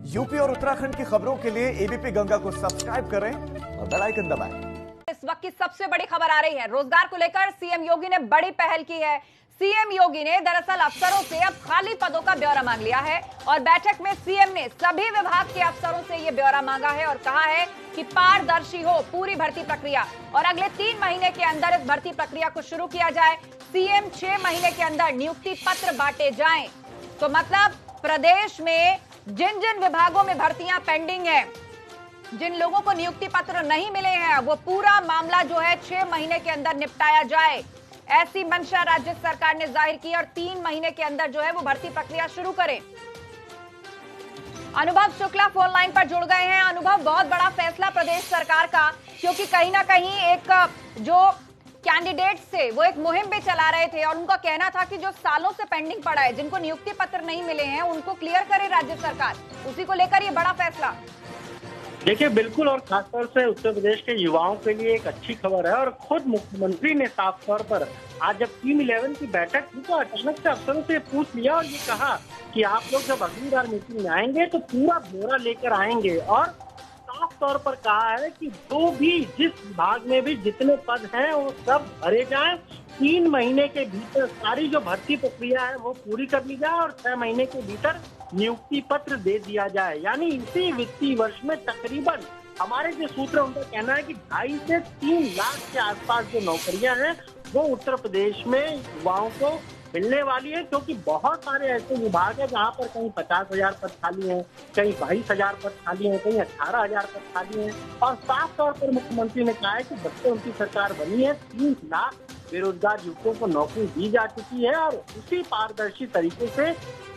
UP और उत्तराखंड की खबरों के लिए एबीपी गंगा को सब्सक्राइब करें और बेल आइकन दबाएं। इस वक्त की सबसे बड़ी खबर आ रही है। रोजगार को लेकर सीएम योगी ने बड़ी पहल की है। सीएम योगी ने दरअसल अफसरों से अब खाली पदों का ब्यौरा मांग लिया है और बैठक में सीएम ने सभी विभाग के अफसरों से यह ब्यौरा मांगा है और कहा है कि पारदर्शी हो पूरी भर्ती प्रक्रिया और अगले 3 महीने के अंदर इस भर्ती प्रक्रिया को शुरू किया जाए। सीएम 6 महीने के अंदर नियुक्ति पत्र बांटे जाएं। तो मतलब प्रदेश में जिन जिन विभागों में भर्तियां पेंडिंग है, जिन लोगों को नियुक्ति पत्र नहीं मिले हैं, वो पूरा मामला जो है 6 महीने के अंदर निपटाया जाए, ऐसी मंशा राज्य सरकार ने जाहिर की और 3 महीने के अंदर जो है वो भर्ती प्रक्रिया शुरू करें। अनुभव शुक्ला फोन लाइन पर जुड़ गए हैं। अनुभव, बहुत बड़ा फैसला प्रदेश सरकार का, क्योंकि कहीं ना कहीं एक जो कैंडिडेट से वो एक मुहिम भी चला रहे थे और उनका कहना था कि जो सालों से पेंडिंग पड़ा है, जिनको नियुक्ति पत्र नहीं मिले हैं, उनको क्लियर करे राज्य सरकार। उसी को लेकर ये बड़ा फैसला। देखिए, बिल्कुल, और खासतौर से उत्तर प्रदेश के युवाओं के लिए एक अच्छी खबर है और खुद मुख्यमंत्री ने साफ तौर पर आज जब टीम 11 की बैठक थी तो अचानक से अफसरों से पूछ लिया और ये कहा कि आप लोग जब अगली बार मीटिंग में आएंगे तो पूरा ब्यौरा लेकर आएंगे और साफ तौर पर कहा है कि जो भी जिस विभाग में भी जितने पद हैं वो सब भरे जाएं। 3 महीने के भीतर सारी जो भर्ती प्रक्रिया है वो पूरी कर ली जाए और 6 महीने के भीतर नियुक्ति पत्र दे दिया जाए। यानी इसी वित्तीय वर्ष में तकरीबन हमारे जो सूत्र उनका कहना है कि 2.5 से 3 लाख के आसपास जो नौकरियां हैं वो उत्तर प्रदेश में युवाओं को मिलने वाली है, क्योंकि बहुत सारे ऐसे विभाग हैं जहां पर कहीं 50,000 पद खाली हैं, कहीं 22,000 पद खाली हैं, कहीं 18,000 पद खाली हैं। और साफ तौर पर मुख्यमंत्री ने कहा है कि जब से उनकी सरकार बनी है 3 लाख बेरोजगार युवकों को नौकरी दी जा चुकी है और उसी पारदर्शी तरीके से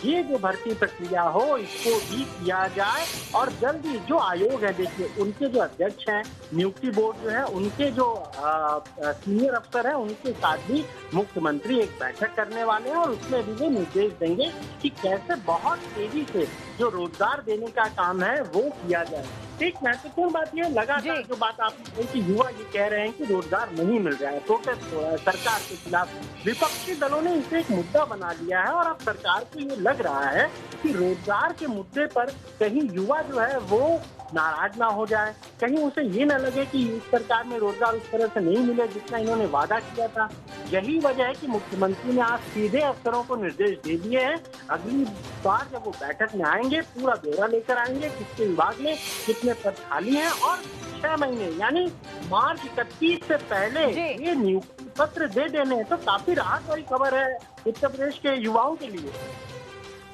ये जो भर्ती प्रक्रिया हो इसको भी किया जाए। और जल्दी जो आयोग है, देखिए उनके जो अध्यक्ष हैं, नियुक्ति बोर्ड जो है, उनके जो सीनियर अफसर हैं, उनके साथ भी मुख्यमंत्री एक बैठक करने वाले हैं और उसमें भी वो निर्देश देंगे कि कैसे बहुत तेजी से जो रोजगार देने का काम है वो किया जाए। एक महत्वपूर्ण बात यह लगातार जो बात आपने कही कि युवा ये कह रहे हैं कि रोजगार नहीं मिल रहा है, प्रोटेस्ट हो रहा है सरकार के खिलाफ, विपक्षी दलों ने इसे एक मुद्दा बना लिया है और अब सरकार को ये लग रहा है कि रोजगार के मुद्दे पर कहीं युवा जो है वो नाराज ना हो जाए, कहीं उसे ये न लगे कि इस सरकार में रोजगार उस तरह से नहीं मिले जितना इन्होंने वादा किया था। यही वजह है कि मुख्यमंत्री ने आज सीधे अफसरों को निर्देश दे दिए हैं, अगली बार जब वो बैठक में आएंगे पूरा ब्यौरा लेकर आएंगे, किसके विभाग में कितने पद खाली हैं और 6 महीने यानी मार्च 31 से पहले ये नियुक्ति पत्र दे देने हैं। तो काफी राहत वाली खबर है उत्तर प्रदेश के युवाओं के लिए।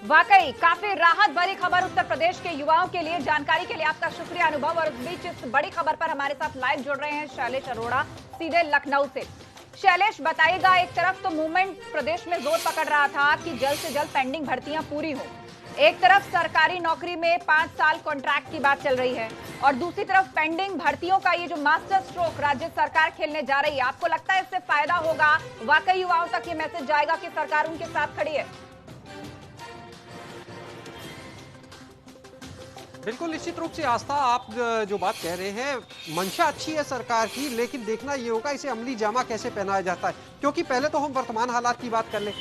वाकई काफी राहत भरी खबर उत्तर प्रदेश के युवाओं के लिए। जानकारी के लिए आपका शुक्रिया अनुभव। और इस बीच इस बड़ी खबर पर हमारे साथ लाइव जुड़ रहे हैं शैलेश अरोड़ा सीधे लखनऊ से। शैलेश, बताइएगा, एक तरफ तो मूवमेंट प्रदेश में जोर पकड़ रहा था कि जल्द से जल्द पेंडिंग भर्तियां पूरी हो, एक तरफ सरकारी नौकरी में 5 साल कॉन्ट्रैक्ट की बात चल रही है और दूसरी तरफ पेंडिंग भर्तियों का ये जो मास्टर स्ट्रोक राज्य सरकार खेलने जा रही है, आपको लगता है इससे फायदा होगा? वाकई युवाओं तक ये मैसेज जाएगा कि सरकार उनके साथ खड़ी है? बिल्कुल, निश्चित रूप से आस्था, आप जो बात कह रहे हैं, मंशा अच्छी है सरकार की, लेकिन देखना ये होगा इसे अमली जामा कैसे पहनाया जाता है। क्योंकि पहले तो हम वर्तमान हालात की बात कर लें।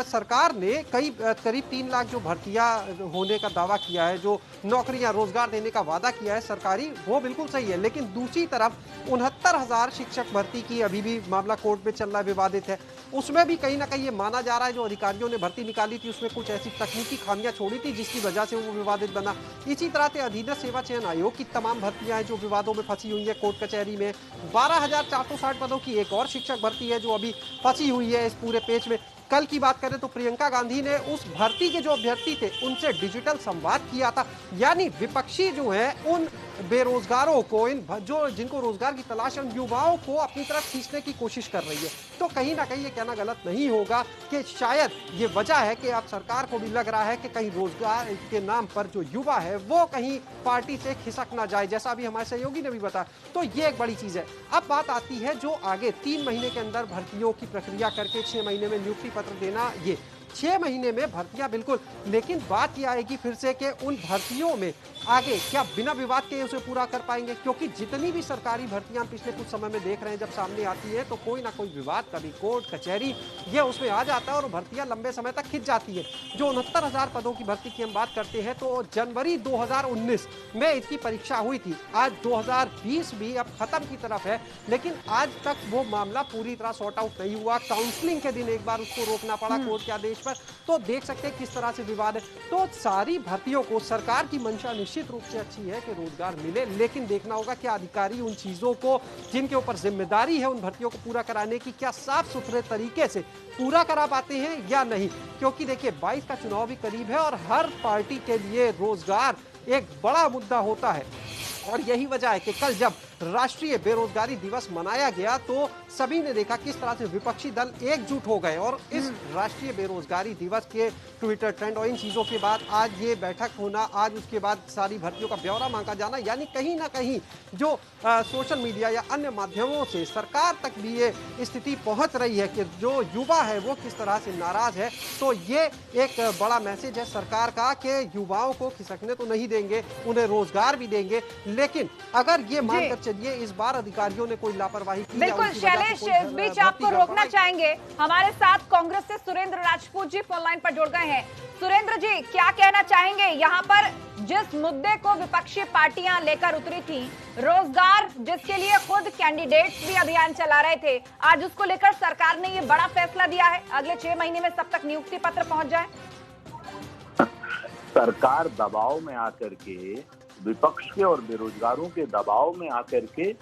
सरकार ने करीब 3 लाख जो भर्तियां होने का दावा किया है, जो नौकरियां रोजगार देने का वादा किया है सरकारी, वो बिल्कुल सही है। लेकिन दूसरी तरफ 69,000 शिक्षक भर्ती की अभी भी मामला कोर्ट में चल रहा है, विवादित है। उसमें भी कहीं ना कहीं ये माना जा रहा है जो अधिकारियों ने भर्ती निकाली थी उसमें कुछ ऐसी तकनीकी खामियां छोड़ी थी जिसकी वजह से वो विवादित बना। इसी तरह से अधीनस्थ सेवा चयन आयोग की तमाम भर्तियां हैं जो विवादों में फंसी हुई है कोर्ट कचहरी में। 12,460 पदों की एक और शिक्षक भर्ती है जो अभी फंसी हुई है इस पूरे पेच में। कल की बात करें तो प्रियंका गांधी ने उस भर्ती के जो अभ्यर्थी थे उनसे डिजिटल संवाद किया था। यानी विपक्षी जो है उन बेरोजगारों को, जिनको रोजगार की तलाश है, उन युवाओं को अपनी तरफ खींचने की कोशिश कर रही है। तो कहीं ना कहीं ये कहना गलत नहीं होगा कि शायद ये वजह है कि अब सरकार को भी लग रहा है कि कहीं रोजगार के नाम पर जो युवा है वो कहीं पार्टी से खिसक ना जाए, जैसा अभी हमारे सहयोगी ने भी बताया। तो ये एक बड़ी चीज है। अब बात आती है जो आगे 3 महीने के अंदर भर्तियों की प्रक्रिया करके 6 महीने में नियुक्ति पत्र देना, ये 6 महीने में भर्तियां बिल्कुल, लेकिन बात यह आएगी फिर से कि उन भर्तियों में आगे क्या बिना विवाद के उसे पूरा कर पाएंगे, क्योंकि जितनी भी सरकारी भर्तियां पिछले कुछ समय में देख रहे हैं जब सामने आती है तो कोई ना कोई विवाद, कभी कोर्ट कचहरी ये उसमें आ जाता है और भर्तियां लंबे समय तक खिंच जाती है। जो 69,000 पदों की भर्ती की हम बात करते हैं तो जनवरी 2019 में इसकी परीक्षा हुई थी। आज 2020 भी अब खत्म की तरफ है, लेकिन आज तक वो मामला पूरी तरह सॉर्ट आउट नहीं हुआ। काउंसलिंग के दिन एक बार उसको रोकना पड़ा कोर्ट के आदेश पर, तो देख सकते हैं किस तरह से विवाद है। तो सारी भर्तियों को सरकार की मंशा निश्चित रूप से अच्छी है कि रोजगार मिले, लेकिन देखना होगा कि अधिकारी उन चीजों को जिनके ऊपर जिम्मेदारी है उन भर्तियों को पूरा कराने की क्या साफ सुथरे तरीके से पूरा करा पाते हैं या नहीं। क्योंकि देखिए 22 का चुनाव भी करीब है और हर पार्टी के लिए रोजगार एक बड़ा मुद्दा होता है, और यही वजह है कि कल जब राष्ट्रीय बेरोजगारी दिवस मनाया गया तो सभी ने देखा किस तरह से विपक्षी दल एकजुट हो गए, और इस राष्ट्रीय बेरोजगारी दिवस के ट्विटर ट्रेंड और इन चीजों के बाद आज ये बैठक होना, आज उसके बाद सारी भर्तियों का ब्यौरा मांगा जाना, यानी कहीं ना कहीं जो सोशल मीडिया या अन्य माध्यमों से सरकार तक भी ये स्थिति पहुंच रही है कि जो युवा है वो किस तरह से नाराज है। तो ये एक बड़ा मैसेज है सरकार का कि युवाओं को खिसकने तो नहीं देंगे, उन्हें रोजगार भी देंगे, लेकिन अगर ये मानकर चलिए इस बार अधिकारियों ने कोई लापरवाही की, बिल्कुल शैलेश, इस बीच आपको रोकना चाहेंगे। हमारे साथ कांग्रेस से सुरेंद्र राजपूत जी फोन लाइन पर जुड़ गए हैं। सुरेंद्र जी, क्या कहना चाहेंगे यहाँ पर जिस मुद्दे को विपक्षी पार्टियां लेकर उतरी थी, रोजगार जिसके लिए खुद कैंडिडेट्स भी अभियान चला रहे थे, आज उसको लेकर सरकार ने ये बड़ा फैसला दिया है अगले 6 महीने में सब तक नियुक्ति पत्र पहुंच जाए। सरकार दबाव में आकर के, विपक्ष के और बेरोजगारों के दबाव में आकर के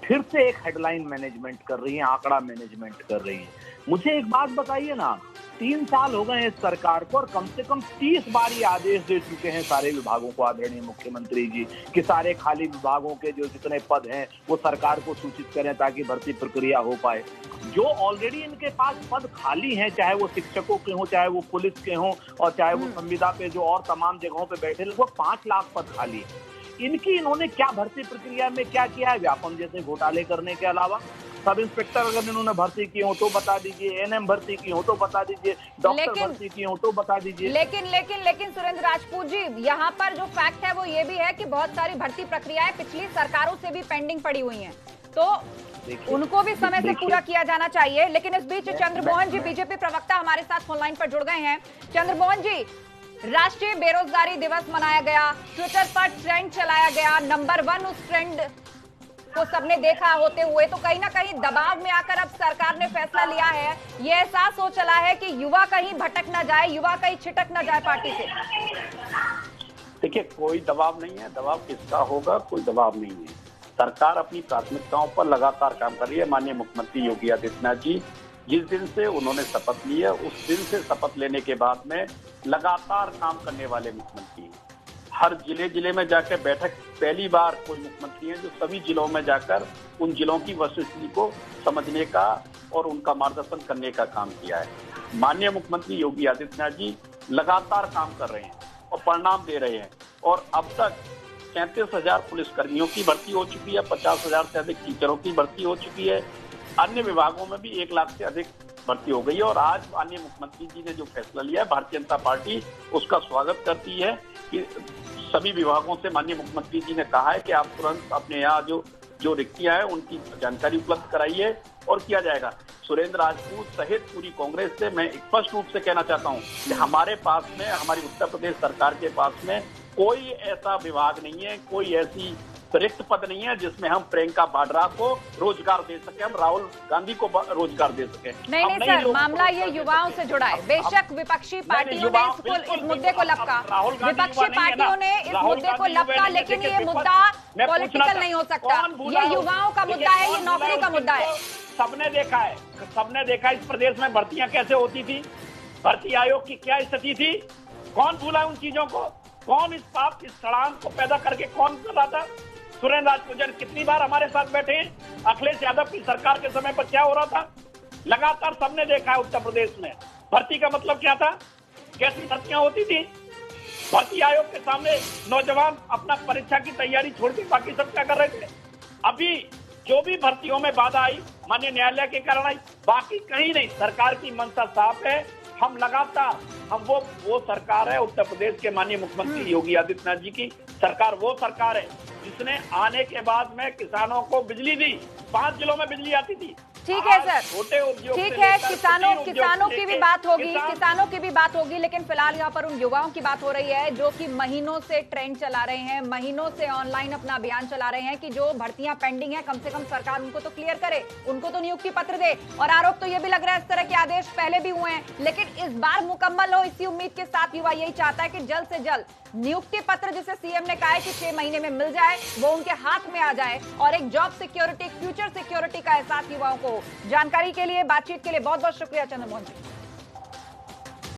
फिर से एक हेडलाइन मैनेजमेंट कर रही है, आंकड़ा मैनेजमेंट कर रही है। मुझे एक बात बताइए ना, 3 साल हो गए इस सरकार को और कम से कम 30 बार ये आदेश दे चुके हैं सारे विभागों को आदरणीय मुख्यमंत्री जी कि सारे खाली विभागों के जो जितने पद हैं वो सरकार को सूचित करें ताकि भर्ती प्रक्रिया हो पाए। जो ऑलरेडी इनके पास पद खाली हैं, चाहे वो शिक्षकों के हों, चाहे वो पुलिस के हों और चाहे वो संविदा पे जो और तमाम जगहों पे बैठे, लगभग 5 लाख पद खाली है। इनकी इन्होंने क्या भर्ती प्रक्रिया में क्या किया है? व्यापम जैसे घोटाले करने के अलावा सब इंस्पेक्टर अगर इन्होंने भर्ती की हो तो बता दीजिए, एएनएम भर्ती की हो तो बता दीजिए, डॉक्टर भर्ती की हो तो बता दीजिए। लेकिन सुरेंद्र राजपूत जी, यहाँ पर जो फैक्ट है वो ये भी है कि बहुत सारी भर्ती प्रक्रियाएं पिछली सरकारों से भी पेंडिंग पड़ी हुई हैं, तो उनको भी समय से पूरा किया जाना चाहिए। लेकिन इस बीच चंद्रमोहन जी, बीजेपी प्रवक्ता, हमारे साथ फोन लाइन पर जुड़ गए हैं। चंद्रमोहन जी, राष्ट्रीय बेरोजगारी दिवस मनाया गया, ट्विटर पर ट्रेंड चलाया गया, नंबर 1 उस ट्रेंड को सबने देखा होते हुए, तो कहीं ना कहीं दबाव में आकर अब सरकार ने फैसला लिया है। ये एहसास हो चला है कि युवा कहीं भटक ना जाए, युवा कहीं छिटक ना जाए पार्टी से। देखिए, कोई दबाव नहीं है, दबाव किसका होगा, कोई दबाव नहीं है। सरकार अपनी प्राथमिकताओं पर लगातार काम कर रही है। माननीय मुख्यमंत्री योगी आदित्यनाथ जी जिस दिन से उन्होंने शपथ ली है, उस दिन से शपथ लेने के बाद में लगातार काम करने वाले मुख्यमंत्री हैं। हर जिले में जाकर बैठक, पहली बार कोई मुख्यमंत्री हैं जो सभी जिलों में जाकर उन जिलों की वस्तुस्थिति को समझने का और उनका मार्गदर्शन करने का काम किया है। माननीय मुख्यमंत्री योगी आदित्यनाथ जी लगातार काम कर रहे हैं और परिणाम दे रहे हैं, और अब तक 37,000 पुलिसकर्मियों की भर्ती हो चुकी है, 50,000 से अधिक टीचरों की भर्ती हो चुकी है, अन्य विभागों में भी 1 लाख से अधिक भर्ती हो गई है। और आज माननीय मुख्यमंत्री जी ने जो फैसला लिया है, भारतीय जनता पार्टी उसका स्वागत करती है कि सभी विभागों से माननीय मुख्यमंत्री जी ने कहा है कि आप तुरंत अपने यहाँ जो रिक्तियां हैं उनकी जानकारी उपलब्ध कराइए और किया जाएगा। सुरेंद्र राजपूत सहित पूरी कांग्रेस से मैं स्पष्ट रूप से कहना चाहता हूँ कि हमारे पास में, हमारी उत्तर प्रदेश सरकार के पास में कोई ऐसा विभाग नहीं है, कोई ऐसी रिक्त पद नहीं है जिसमें हम प्रियंका वाड्रा को रोजगार दे सके, हम राहुल गांधी को रोजगार दे सके। नहीं सर, मामला ये युवाओं से जुड़ा है। बेशक विपक्षी पार्टियों ने इस मुद्दे को लपका, लेकिन ये मुद्दा पॉलिटिकल नहीं हो सकता। ये युवाओं का मुद्दा है, ये नौकरी का मुद्दा है। सबने देखा इस प्रदेश में भर्तियां कैसे होती थी, भर्ती आयोग की क्या स्थिति थी, कौन भूला उन चीजों को, कौन इस पाप, इस सड़ांग को पैदा करके कौन कर रहा था? सुरेंद्र राजपूत कितनी बार हमारे साथ बैठे हैं, अखिलेश यादव की सरकार के समय पर क्या हो रहा था, लगातार सबने देखा है। उत्तर प्रदेश में भर्ती का मतलब क्या था, कैसी भर्तियां होती थी, भर्ती आयोग के सामने नौजवान अपना परीक्षा की तैयारी छोड़ के बाकी सब क्या कर रहे थे। अभी जो भी भर्तियों में बाधा आई, माननीय न्यायालय के कारण आई, बाकी कहीं नहीं। सरकार की मंशा साफ है, हम लगातार वो सरकार है, उत्तर प्रदेश के माननीय मुख्यमंत्री योगी आदित्यनाथ जी की सरकार वो सरकार है जिसने आने के बाद में किसानों को बिजली दी। 5 जिलों में बिजली आती थी। ठीक है सर, छोटे उद्योग, ठीक है, किसानों की भी बात होगी, किसानों की भी बात होगी, लेकिन फिलहाल यहाँ पर उन युवाओं की बात हो रही है जो कि महीनों से ट्रेंड चला रहे हैं, महीनों से ऑनलाइन अपना अभियान चला रहे हैं कि जो भर्तियां पेंडिंग है कम से कम सरकार उनको तो क्लियर करे, उनको तो नियुक्ति पत्र दे। और आरोप तो ये भी लग रहा है इस तरह के आदेश पहले भी हुए हैं, लेकिन इस बार मुकम्मल हो इसी उम्मीद के साथ युवा यही चाहता है कि जल्द से जल्द नियुक्ति पत्र जिसे सीएम ने कहा है कि 6 महीने में मिल जाए वो उनके हाथ में आ जाए और एक जॉब सिक्योरिटी, फ्यूचर सिक्योरिटी का एहसास युवाओं को। जानकारी के लिए, बातचीत के लिए बहुत बहुत शुक्रिया चंद्रमोहन जी।